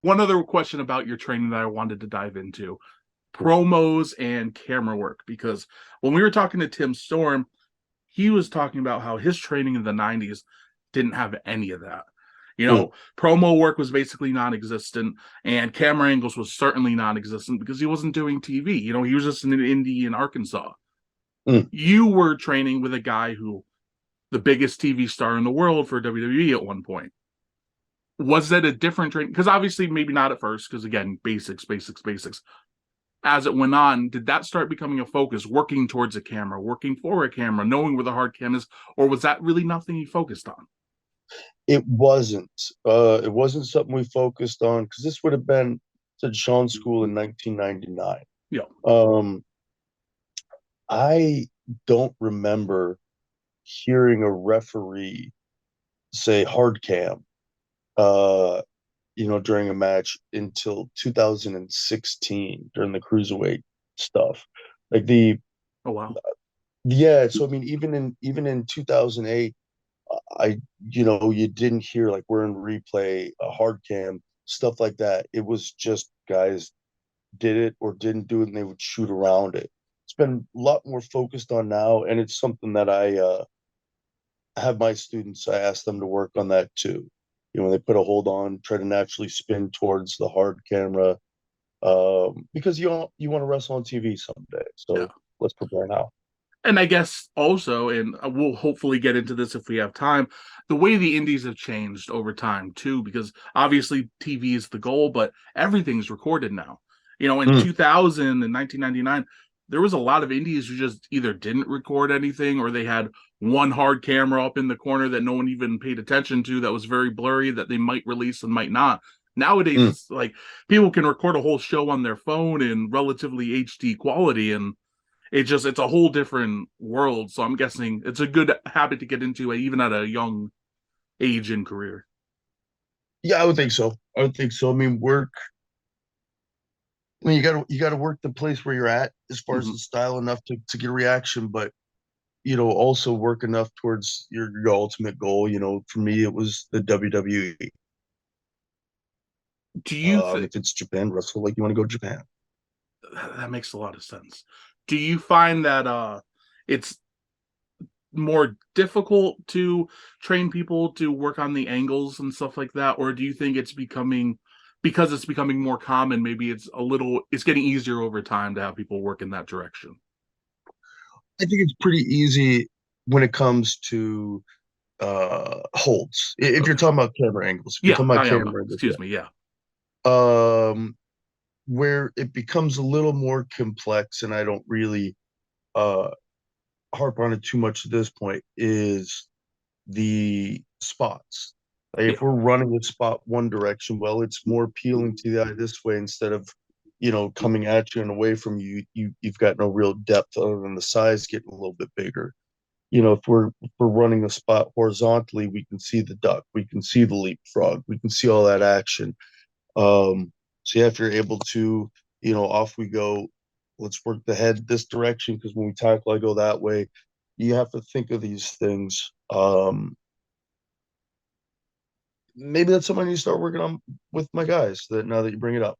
One other question about your training that I wanted to dive into: promos and camera work. Because when we were talking to Tim Storm, he was talking about how his training in the 90s didn't have any of that. Mm, Promo work was basically non-existent, and camera angles was certainly non-existent because he wasn't doing TV. He was just an indie in Arkansas. mm. You were training with a guy who, the biggest TV star in the world for WWE at one point. Was that a different training? Because obviously, maybe not at first, because again, basics, basics, basics. As it went on, did that start becoming a focus, working towards a camera, working for a camera, knowing where the hard cam is, or was that really nothing you focused on? It wasn't. It wasn't something we focused on because this would have been said Sean School in 1999. Yeah. Um, I don't remember hearing a referee say hard cam, uh, during a match until 2016 during the cruiserweight stuff. Like Oh wow. yeah. So I mean, even in 2008, you didn't hear like we're in replay, a hard cam, stuff like that. It was just guys did it or didn't do it, and they would shoot around it. It's been a lot more focused on now, and it's something that I have my students. I ask them to work on that too. When they put a hold on, try to naturally spin towards the hard camera, because you want to wrestle on TV someday. Yeah. So let's prepare now. And I guess also, and we'll hopefully get into this if we have time, the way the indies have changed over time too, because obviously TV is the goal, but everything's recorded now. In Mm, 2000 and 1999, there was a lot of indies who just either didn't record anything or they had one hard camera up in the corner that no one even paid attention to that was very blurry that they might release and might not. Nowadays, mm. it's like people can record a whole show on their phone in relatively HD quality, and it's a whole different world. So I'm guessing it's a good habit to get into even at a young age and career. Yeah, I would think so. I would think so. I mean, work. I mean, you gotta work the place where you're at as far as Mm-hmm. the style enough to get a reaction, but also work enough towards your ultimate goal. For me, it was the WWE. Do you If it's Japan, wrestle like you want to go to Japan. that makes a lot of sense? Do you find that it's more difficult to train people to work on the angles and stuff like that, or do you think it's becoming, because it's becoming more common, maybe it's getting easier over time to have people work in that direction? I think it's pretty easy when it comes to holds. If you're Okay. talking about camera angles, if you're Yeah, talking about I am. camera angles, Excuse me. Yeah. yeah. Where it becomes a little more complex, and I don't really uh harp on it too much at this point, is the spots. Like Yeah. if we're running a spot one direction, well, it's more appealing to the eye this way instead of coming at you and away from you. You've got no real depth other than the size getting a little bit bigger. If we're running a spot horizontally, we can see the duck, we can see the leapfrog, we can see all that action. So yeah, if you're able to, off we go. Let's work the head this direction because when we tackle, I go that way. You have to think of these things. Maybe that's something you start working on with my guys. That now that you bring it up.